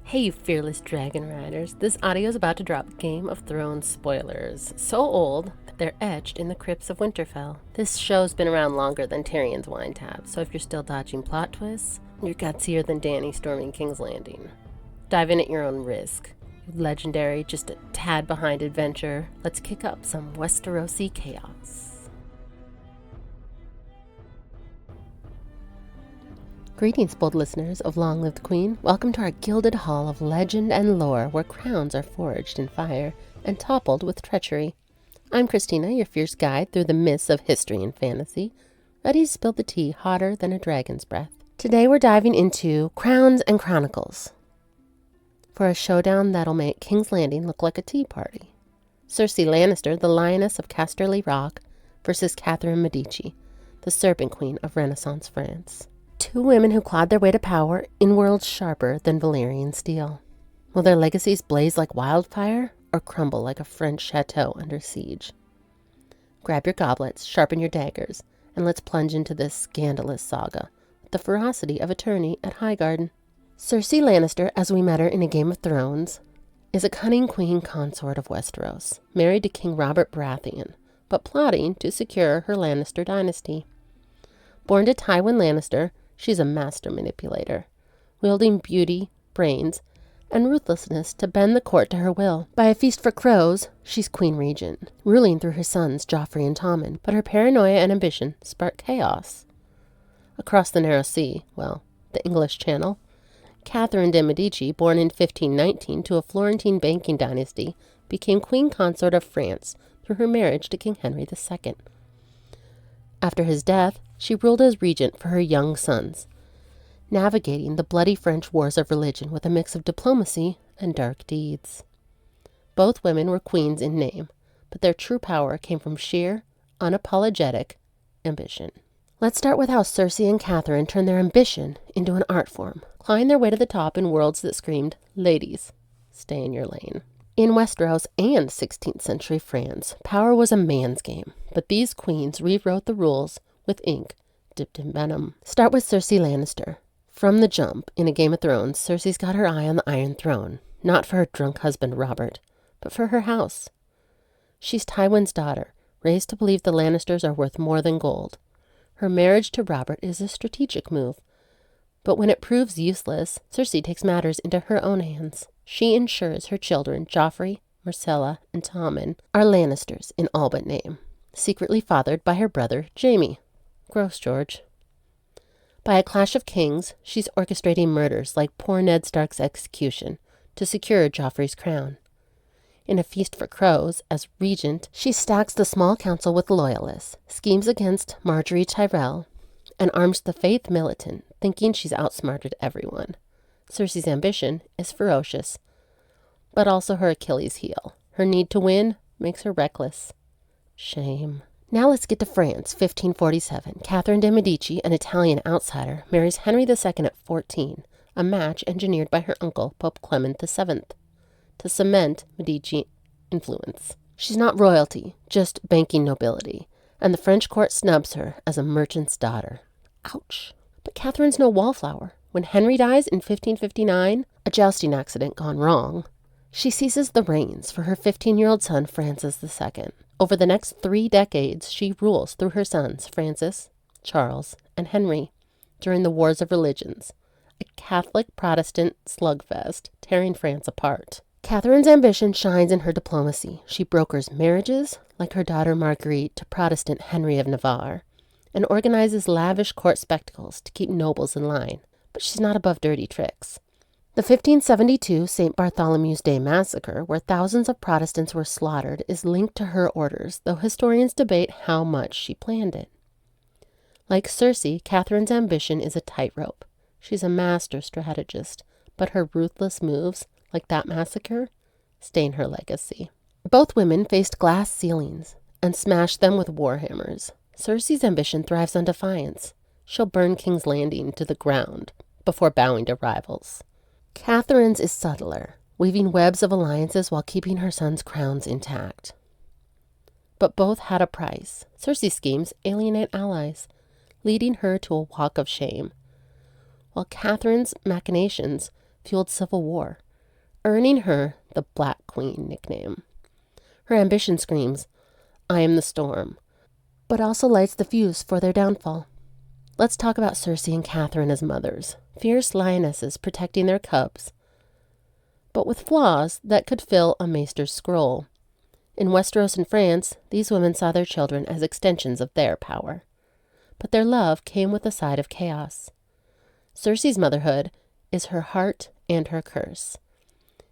Hey, you fearless dragon riders. This audio is about to drop Game of Thrones spoilers. So old that they're etched in the crypts of Winterfell. This show's been around longer than Tyrion's wine tab, so if you're still dodging plot twists, you're gutsier than Dany storming King's Landing. Dive in at your own risk. Legendary, just a tad behind adventure. Let's kick up some Westerosi chaos. Greetings, bold listeners of Long Live the Queen. Welcome to our gilded hall of legend and lore, where crowns are forged in fire and toppled with treachery. I'm Christina, your fierce guide through the mists of history and fantasy, ready to spill the tea hotter than a dragon's breath. Today we're diving into Crowns and Chronicles, for a showdown that'll make King's Landing look like a tea party. Cersei Lannister, the Lioness of Casterly Rock, versus Catherine Medici, the Serpent Queen of Renaissance France. Two women who clawed their way to power in worlds sharper than Valyrian steel. Will their legacies blaze like wildfire or crumble like a French chateau under siege? Grab your goblets, sharpen your daggers, and let's plunge into this scandalous saga with the ferocity of attorney at Highgarden. Cersei Lannister, as we met her in A Game of Thrones, is a cunning queen consort of Westeros, married to King Robert Baratheon, but plotting to secure her Lannister dynasty. Born to Tywin Lannister, she's a master manipulator, wielding beauty, brains, and ruthlessness to bend the court to her will. By a feast for crows, she's queen regent, ruling through her sons Joffrey and Tommen, but her paranoia and ambition spark chaos. Across the narrow sea, well, the English Channel, Catherine de' Medici, born in 1519 to a Florentine banking dynasty, became queen consort of France through her marriage to King Henry II. After his death, she ruled as regent for her young sons, navigating the bloody French wars of religion with a mix of diplomacy and dark deeds. Both women were queens in name, but their true power came from sheer, unapologetic ambition. Let's start with how Cersei and Catherine turned their ambition into an art form, clawing their way to the top in worlds that screamed, "Ladies, stay in your lane." In Westeros and 16th century France, power was a man's game, but these queens rewrote the rules with ink dipped in venom. Start with Cersei Lannister. From the jump, in A Game of Thrones, Cersei's got her eye on the Iron Throne, not for her drunk husband Robert, but for her house. She's Tywin's daughter, raised to believe the Lannisters are worth more than gold. Her marriage to Robert is a strategic move, but when it proves useless, Cersei takes matters into her own hands. She ensures her children, Joffrey, Myrcella, and Tommen, are Lannisters in all but name, secretly fathered by her brother, Jaime. Gross, George. By a clash of kings, she's orchestrating murders like poor Ned Stark's execution to secure Joffrey's crown. In A Feast for Crows, as regent, she stacks the small council with loyalists, schemes against Marjorie Tyrell, and arms the faith militant, thinking she's outsmarted everyone. Cersei's ambition is ferocious, but also her Achilles heel. Her need to win makes her reckless. Shame. Now let's get to France, 1547. Catherine de' Medici, an Italian outsider, marries Henry II at 14, a match engineered by her uncle, Pope Clement VII, to cement Medici influence. She's not royalty, just banking nobility, and the French court snubs her as a merchant's daughter. Ouch. But Catherine's no wallflower. When Henry dies in 1559, a jousting accident gone wrong, she seizes the reins for her 15-year-old son, Francis II. Over the next 3 decades, she rules through her sons, Francis, Charles, and Henry, during the Wars of Religions, a Catholic-Protestant slugfest tearing France apart. Catherine's ambition shines in her diplomacy. She brokers marriages, like her daughter Marguerite to Protestant Henry of Navarre, and organizes lavish court spectacles to keep nobles in line. But she's not above dirty tricks. The 1572 St. Bartholomew's Day massacre, where thousands of Protestants were slaughtered, is linked to her orders, though historians debate how much she planned it. Like Cersei, Catherine's ambition is a tightrope. She's a master strategist, but her ruthless moves, like that massacre, stain her legacy. Both women faced glass ceilings and smashed them with warhammers. Cersei's ambition thrives on defiance. She'll burn King's Landing to the ground before bowing to rivals. Catherine's is subtler, weaving webs of alliances while keeping her sons' crowns intact. But both had a price. Cersei's schemes alienate allies, leading her to a walk of shame, while Catherine's machinations fueled civil war, earning her the Black Queen nickname. Her ambition screams, "I am the storm," but also lights the fuse for their downfall. Let's talk about Cersei and Catherine as mothers, fierce lionesses protecting their cubs, but with flaws that could fill a maester's scroll. In Westeros and France, these women saw their children as extensions of their power. But their love came with a side of chaos. Cersei's motherhood is her heart and her curse.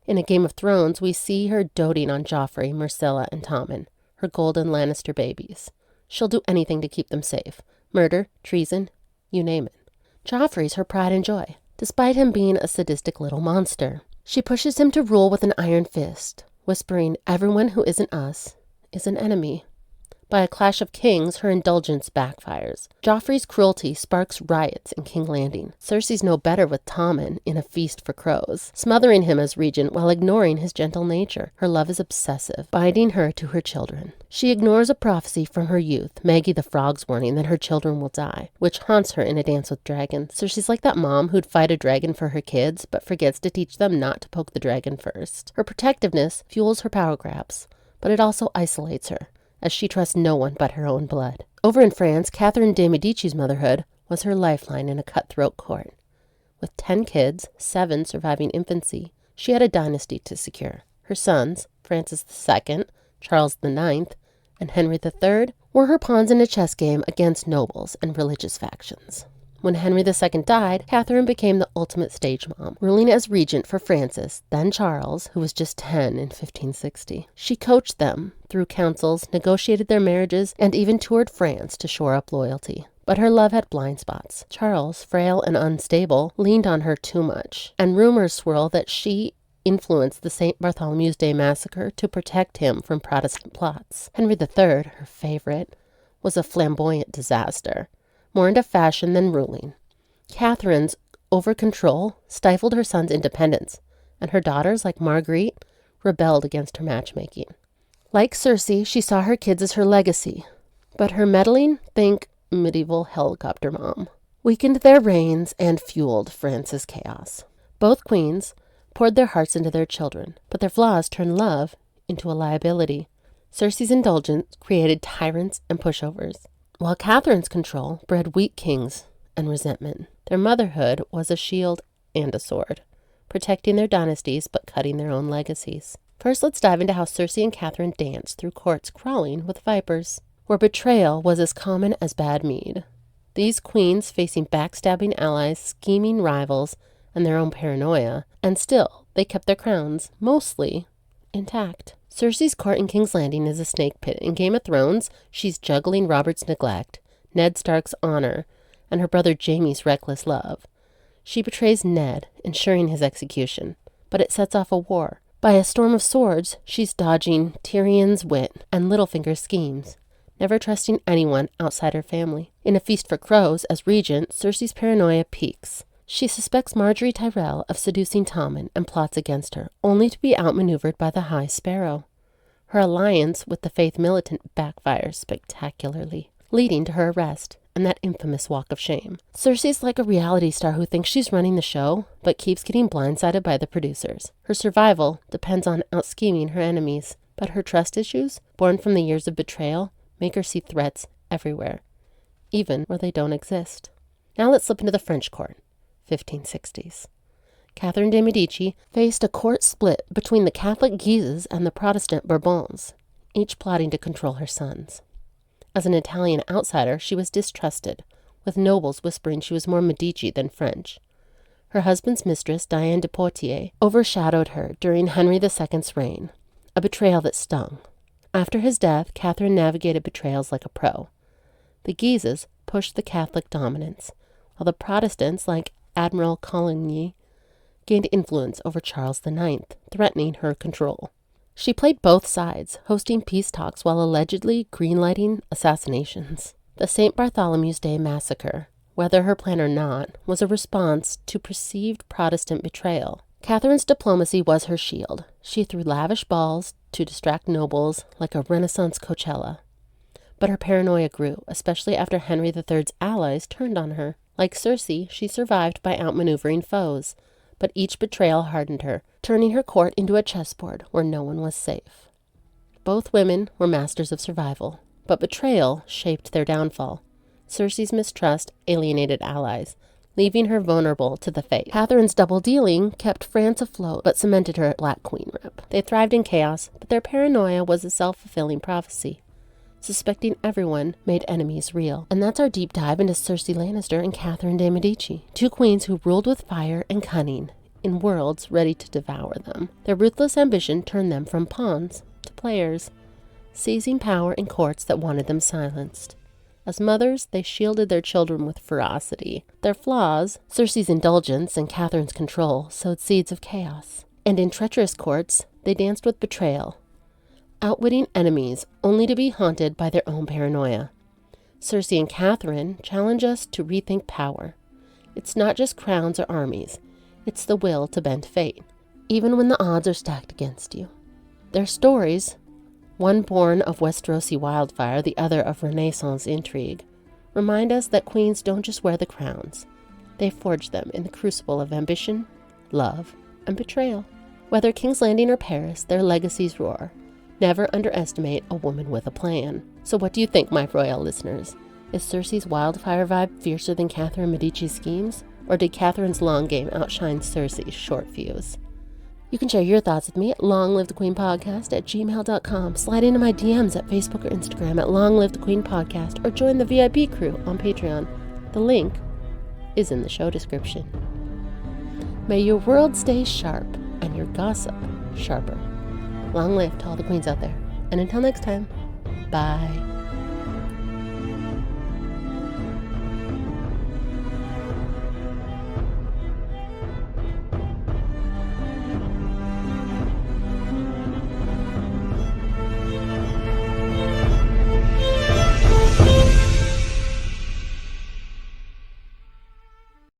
In A Game of Thrones, we see her doting on Joffrey, Myrcella, and Tommen, her golden Lannister babies. She'll do anything to keep them safe. Murder, treason, you name it. Joffrey's her pride and joy, despite him being a sadistic little monster. She pushes him to rule with an iron fist, whispering, "Everyone who isn't us is an enemy." By a clash of kings, her indulgence backfires. Joffrey's cruelty sparks riots in King's Landing. Cersei's no better with Tommen in A Feast for Crows, smothering him as regent while ignoring his gentle nature. Her love is obsessive, binding her to her children. She ignores a prophecy from her youth, Maggie the Frog's warning that her children will die, which haunts her in A Dance with Dragons. Cersei's like that mom who'd fight a dragon for her kids, but forgets to teach them not to poke the dragon first. Her protectiveness fuels her power grabs, but it also isolates her, as she trusts no one but her own blood. Over in France, Catherine de Medici's motherhood was her lifeline in a cutthroat court. With 10 kids, 7 surviving infancy, she had a dynasty to secure. Her sons, Francis II, Charles IX, and Henry III, were her pawns in a chess game against nobles and religious factions. When Henry II died, Catherine became the ultimate stage mom, ruling as regent for Francis, then Charles, who was just 10 in 1560. She coached them through councils, negotiated their marriages, and even toured France to shore up loyalty. But her love had blind spots. Charles, frail and unstable, leaned on her too much, and rumors swirl that she influenced the St. Bartholomew's Day massacre to protect him from Protestant plots. Henry III, her favorite, was a flamboyant disaster, more into fashion than ruling. Catherine's over-control stifled her son's independence, and her daughters, like Marguerite, rebelled against her matchmaking. Like Cersei, she saw her kids as her legacy, but her meddling, think medieval helicopter mom, weakened their reigns and fueled France's chaos. Both queens poured their hearts into their children, but their flaws turned love into a liability. Cersei's indulgence created tyrants and pushovers, while Catherine's control bred weak kings and resentment. Their motherhood was a shield and a sword, protecting their dynasties but cutting their own legacies. First, let's dive into how Cersei and Catherine danced through courts crawling with vipers, where betrayal was as common as bad mead. These queens facing backstabbing allies, scheming rivals, and their own paranoia, and still they kept their crowns, mostly, intact. Cersei's court in King's Landing is a snake pit. In Game of Thrones, she's juggling Robert's neglect, Ned Stark's honor, and her brother Jaime's reckless love. She betrays Ned, ensuring his execution, but it sets off a war. By a storm of swords, she's dodging Tyrion's wit and Littlefinger's schemes, never trusting anyone outside her family. In A Feast for Crows, as regent, Cersei's paranoia peaks. She suspects Margaery Tyrell of seducing Tommen and plots against her, only to be outmaneuvered by the High Sparrow. Her alliance with the Faith militant backfires spectacularly, leading to her arrest and that infamous walk of shame. Cersei's like a reality star who thinks she's running the show, but keeps getting blindsided by the producers. Her survival depends on out-scheming her enemies, but her trust issues, born from the years of betrayal, make her see threats everywhere, even where they don't exist. Now let's slip into the French court. 1560s. Catherine de Medici faced a court split between the Catholic Guises and the Protestant Bourbons, each plotting to control her sons. As an Italian outsider, she was distrusted, with nobles whispering she was more Medici than French. Her husband's mistress, Diane de Poitiers, overshadowed her during Henry II's reign, a betrayal that stung. After his death, Catherine navigated betrayals like a pro. The Guises pushed the Catholic dominance, while the Protestants, like Admiral Coligny, gained influence over Charles IX, threatening her control. She played both sides, hosting peace talks while allegedly greenlighting assassinations. The St. Bartholomew's Day massacre, whether her plan or not, was a response to perceived Protestant betrayal. Catherine's diplomacy was her shield. She threw lavish balls to distract nobles like a Renaissance Coachella. But her paranoia grew, especially after Henry III's allies turned on her. Like Cersei, she survived by outmaneuvering foes, but each betrayal hardened her, turning her court into a chessboard where no one was safe. Both women were masters of survival, but betrayal shaped their downfall. Cersei's mistrust alienated allies, leaving her vulnerable to the fate. Catherine's double-dealing kept France afloat, but cemented her Black Queen rep. They thrived in chaos, but their paranoia was a self-fulfilling prophecy. Suspecting everyone made enemies real. And that's our deep dive into Cersei Lannister and Catherine de Medici, two queens who ruled with fire and cunning, in worlds ready to devour them. Their ruthless ambition turned them from pawns to players, seizing power in courts that wanted them silenced. As mothers, they shielded their children with ferocity. Their flaws, Cersei's indulgence and Catherine's control, sowed seeds of chaos. And in treacherous courts, they danced with betrayal, outwitting enemies only to be haunted by their own paranoia. Cersei and Catherine challenge us to rethink power. It's not just crowns or armies. It's the will to bend fate, even when the odds are stacked against you. Their stories, one born of Westerosi wildfire, the other of Renaissance intrigue, remind us that queens don't just wear the crowns. They forge them in the crucible of ambition, love, and betrayal. Whether King's Landing or Paris, their legacies roar. Never underestimate a woman with a plan. So what do you think, my royal listeners? Is Cersei's wildfire vibe fiercer than Catherine Medici's schemes? Or did Catherine's long game outshine Cersei's short fuse? You can share your thoughts with me at longlivethequeenpodcast@gmail.com. Slide into my DMs at Facebook or Instagram at longlivethequeenpodcast, or join the VIP crew on Patreon. The link is in the show description. May your world stay sharp and your gossip sharper. Long live to all the queens out there. And until next time, bye.